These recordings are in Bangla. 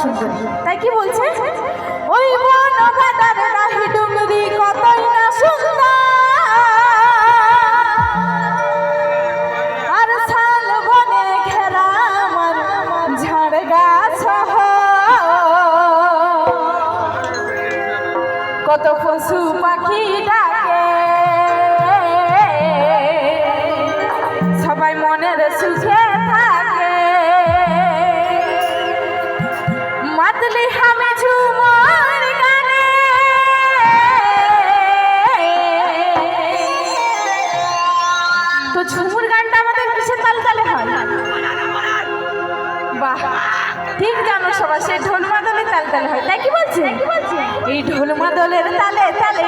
সুন্দরী। তাই কি বলছে, ওই বন গাদার ডাহি ডুমরি কতই না সুন্দর, আর শাল বনে ঘেরা আমার ঝাড় গাছ, কত পশু পাখি ডাকে সবাই মনের সুখে থাকে, মাতলি আমি ঝুমর গানে তো ঝুমুর গানটা আমাদের কিসের তালে তালে হয়? বাহ, ঠিক জানো সবাই, সেই ঢোল মাদলের তালে তালে হয়। তাই কি বলছে, এই ঢোল মাদলের তালে তালে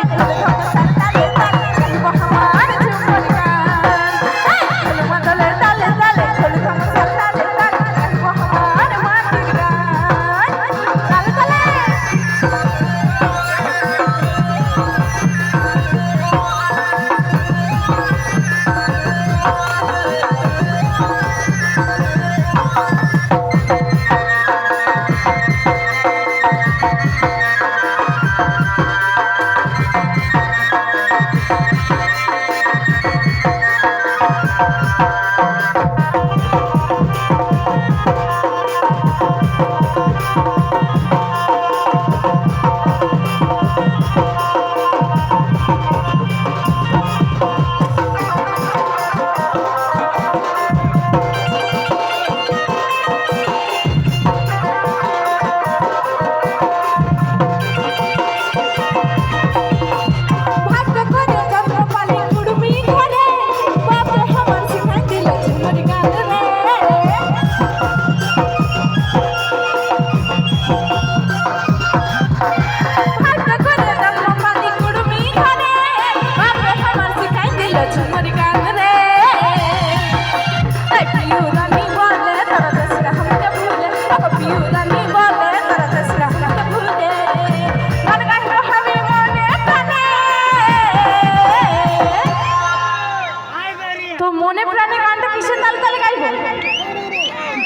মনে প্রাণে গানটা কিসের তাল তালে গাইবো?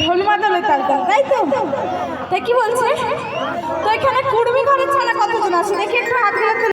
ঢোল মাদলের তাল তাল, তাই তো? তাই কি বলছে, তো এখানে কুড়মি ঘরের ছাড়া কতজন আছে দেখি একটু হাত